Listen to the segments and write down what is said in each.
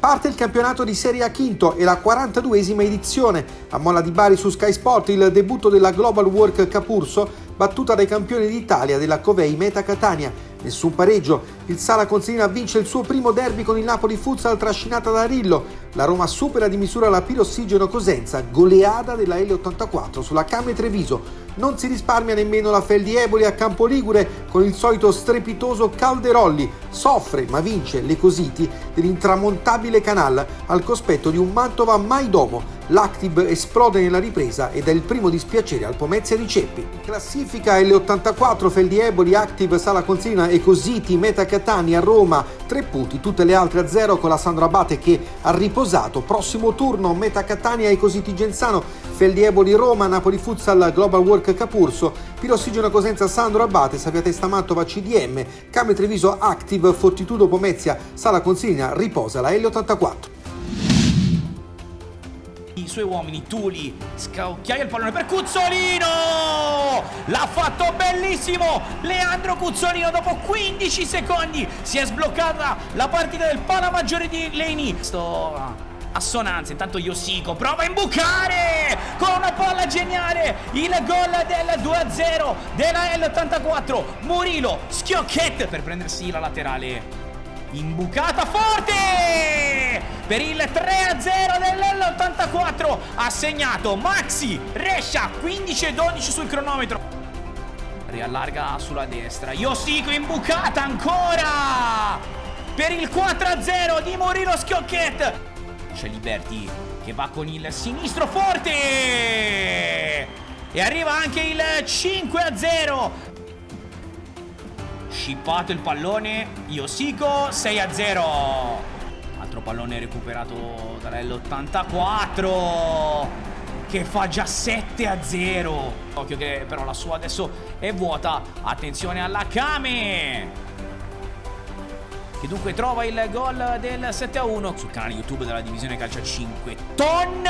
Parte il campionato di Serie A Quinto e la 42esima edizione. A Mola di Bari su Sky Sport il debutto della Global Work Capurso, battuta dai campioni d'Italia della Covei Meta Catania. Nessun pareggio, il Sala Consilina vince il suo primo derby con il Napoli Futsal trascinata da Rillo. La Roma supera di misura la Pirossigeno Cosenza, goleada della L84 sulla Came Treviso. Non si risparmia nemmeno la Feldi Eboli a Campoligure con il solito strepitoso Calderolli. Soffre ma vince l'Ecositi dell'intramontabile Canal al cospetto di un Mantova mai domo. L'Activ esplode nella ripresa ed è il primo dispiacere al Pomezia di Ceppi. In classifica L84, Feldi Eboli, Activ, Sala Consilina, Ecositi, Meta Catania, Roma, 3 punti, tutte le altre a 0 con la Sandro Abate che ha riposato. Prossimo turno Meta Catania, Ecositi Genzano, Feldi Eboli Roma, Napoli Futsal, Global Work Capurso, Pirossigeno Cosenza, Sandro Abate, Sapiatesta Mantova CDM, Came Treviso Activ, Fortitudo Pomezia, Sala Consilina, riposa la L84. I suoi uomini, Tuli, scocchiaia il pallone per Cuzzolino, l'ha fatto benissimo Leandro Cuzzolino. Dopo 15 secondi si è sbloccata la partita del Palamaggiore di Leni. Assonanza, intanto Iosico prova a imbucare con una palla geniale il gol del 2-0 della L84. Murilo, Schiocchet per prendersi la laterale, imbucata forte per il 3-0 dell'84. Ha segnato Maxi Rescia, 15-12 sul cronometro. Riallarga sulla destra, Iosico imbucata ancora per il 4-0 di Murilo Schiocchet. C'è Liberti che va con il sinistro forte e arriva anche il 5-0. Scippato il pallone, Iosico, 6-0. Altro pallone recuperato dall'L84 che fa già 7-0. Occhio che però la sua adesso è vuota. Attenzione alla Came che dunque trova il gol del 7-1 sul canale YouTube della divisione calcio 5. Ton!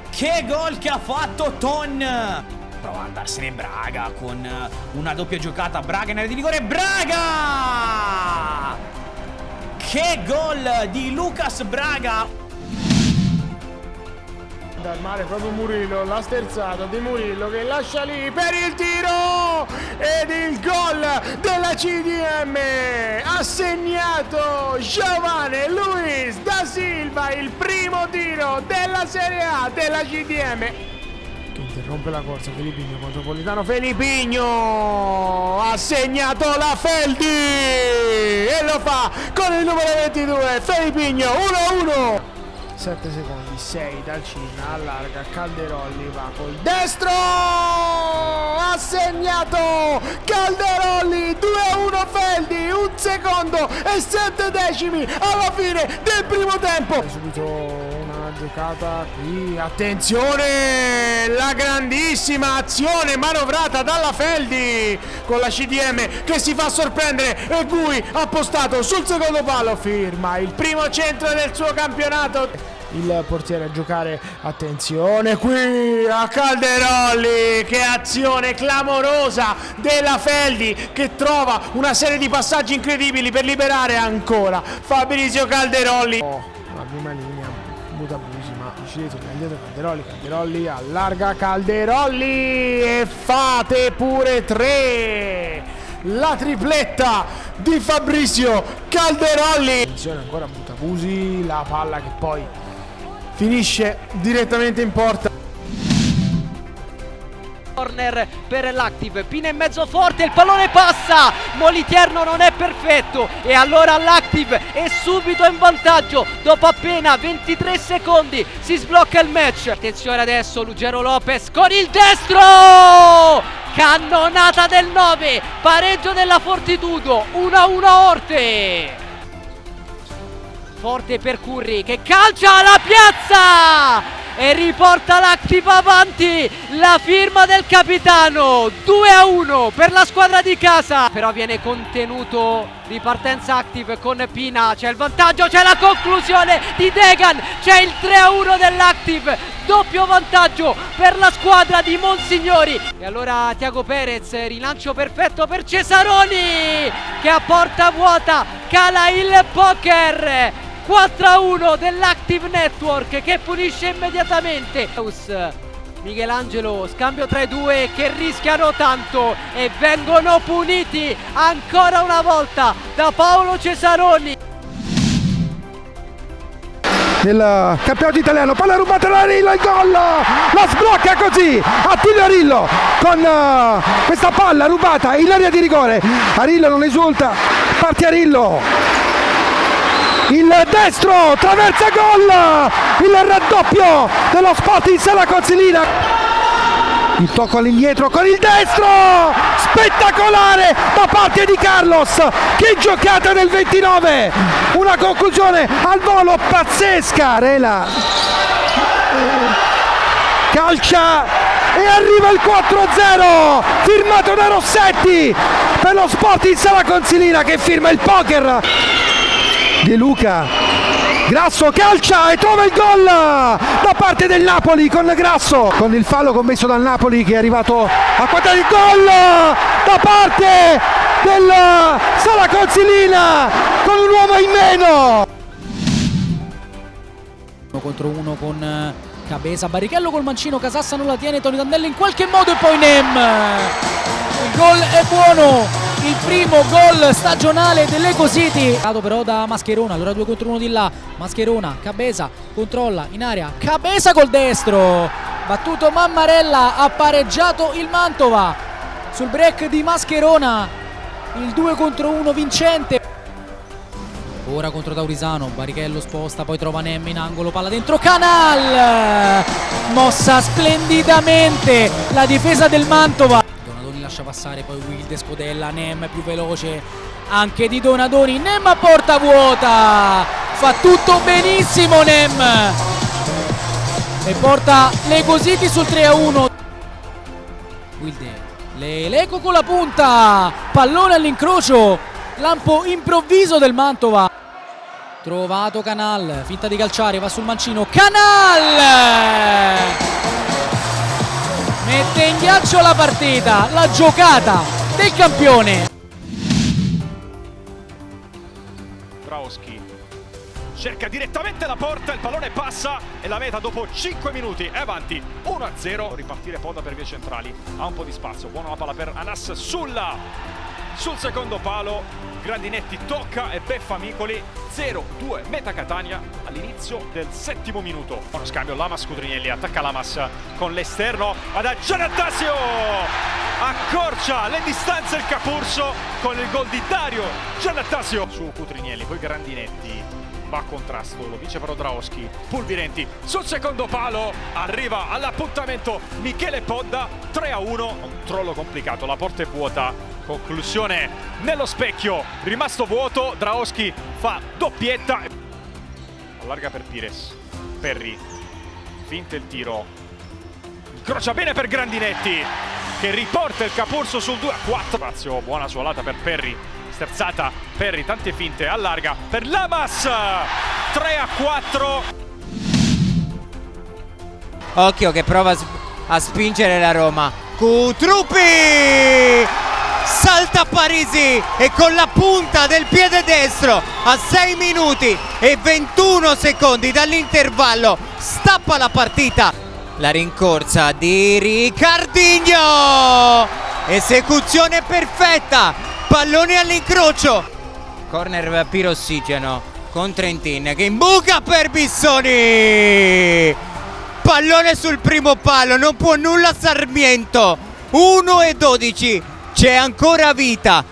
Che gol che ha fatto Ton! Prova ad andarsene Braga con una doppia giocata. Braga in area di rigore. Braga! Che gol di Lucas Braga! Dal mare proprio Murillo, la sterzata di Murillo che lascia lì per il tiro ed il gol della CDM. Ha segnato Giovanni Luis da Silva, il primo tiro della Serie A della CDM. Interrompe la corsa Felippigno contro Politano. Felippigno ha segnato la Feldi e lo fa con il numero 22 Felippigno. 1-1. 7 secondi, 6 dal Cinna, allarga, Calderolli va col destro, ha segnato Calderolli, 2-1 Feldi, 1 secondo e 7 decimi alla fine del primo tempo. Subito una giocata qui, attenzione, la grandissima azione manovrata dalla Feldi con la CDM che si fa sorprendere e Gui ha postato sul secondo palo, firma il primo centro del suo campionato. Il portiere a giocare, attenzione qui a Calderolli, che azione clamorosa della Feldi che trova una serie di passaggi incredibili per liberare ancora Fabrizio Calderolli. La prima linea, Mutabusi, ma decidete indietro Calderolli allarga Calderolli e fate pure 3. La tripletta di Fabrizio Calderolli. Attenzione ancora Mutabusi, la palla che poi finisce direttamente in porta. Corner per l'Activ, Pina in mezzo forte, il pallone passa, Moliterno non è perfetto e allora l'Activ è subito in vantaggio dopo appena 23 secondi, si sblocca il match. Attenzione adesso Ruggero Lopez con il destro, cannonata del 9, pareggio della Fortitudo, 1-1 Orte. Forte per Curri che calcia alla piazza e riporta l'Activ avanti. La firma del capitano, 2-1 per la squadra di casa, però viene contenuto. Ripartenza Activ con Pina, c'è il vantaggio, c'è la conclusione di Degan, c'è il 3-1 dell'Activ, doppio vantaggio per la squadra di Monsignori. E allora Tiago Perez, rilancio perfetto per Cesaroni che a porta vuota cala il poker. 4-1 dell'Activ Network che punisce immediatamente Michelangelo, scambio tra i due che rischiano tanto e vengono puniti ancora una volta da Paolo Cesaroni. Nel campionato italiano, palla rubata da Arillo, il gol, la sblocca così Attilio Arillo con questa palla rubata in area di rigore. Arillo non esulta, parte Arillo, il destro, traversa, gol, il raddoppio dello Sporting Sala Consilina. Il tocco all'indietro con il destro, spettacolare da parte di Carlos, che giocata del 29, una conclusione al volo pazzesca. Rela calcia e arriva il 4-0 firmato da Rossetti per lo Sporting Sala Consilina che firma il poker. De Luca, Grasso calcia e trova il gol da parte del Napoli con Grasso, con il fallo commesso dal Napoli che è arrivato a quadrare il gol da parte del Sala Consilina con un uomo in meno. 1 contro 1 con Cabeza, Barrichello col mancino, Casassa non la tiene, Toni Dandelli in qualche modo e poi Nem. Il gol è buono. Il primo gol stagionale dell'Eco City, però da Mascherona, allora 2 contro 1 di là, Mascherona, Cabeza, controlla in area, Cabeza col destro, battuto Mammarella, ha pareggiato il Mantova, sul break di Mascherona, il 2 contro 1 vincente. Ora contro Taurisano, Barrichello sposta, poi trova Nem in angolo, palla dentro, Canal, mossa splendidamente la difesa del Mantova. Lascia passare poi Wilde, scodella, Nem più veloce anche di Donadoni, Nem a porta vuota, fa tutto benissimo Nem e porta l'Eco City sul 3-1. Wilde, l'Eco con la punta, pallone all'incrocio, lampo improvviso del Mantova, trovato Canal, finta di calciare, va sul mancino, Canal mette in ghiaccio la partita, la giocata del campione. Draoski cerca direttamente la porta, il pallone passa e la meta dopo 5 minuti è avanti 1-0. Ripartire Poda per vie centrali, ha un po' di spazio, buona la palla per Anas sul secondo palo. Grandinetti tocca e beffa Micoli. 0-2 Meta Catania all'inizio del 7° minuto. Buono scambio, Lamas Cutrinelli attacca Lamas con l'esterno, va da Giannattasio, accorcia le distanze il Capurso con il gol di Dario Giannattasio su Cutrinelli, poi Grandinetti va a contrasto, lo dice però Draoski, Pulvirenti sul secondo palo, arriva all'appuntamento Michele Podda, 3-1, un trollo complicato, la porta è vuota. Conclusione nello specchio, rimasto vuoto, Draoski fa doppietta, allarga per Pires, Perri, finta il tiro, incrocia bene per Grandinetti che riporta il Capurso sul 2-4, spazio, buona suolata per Perri, sterzata Perri, tante finte, allarga per Lamas, 3-4. Occhio che prova a spingere la Roma, Cutruppi! Salta Parisi e con la punta del piede destro a 6 minuti e 21 secondi dall'intervallo stappa la partita. La rincorsa di Ricardinho, esecuzione perfetta, pallone all'incrocio, corner Pirossigeno con Trentin che imbuca per Bissoni, pallone sul primo palo, non può nulla Sarmiento, 1-12. C'è ancora vita.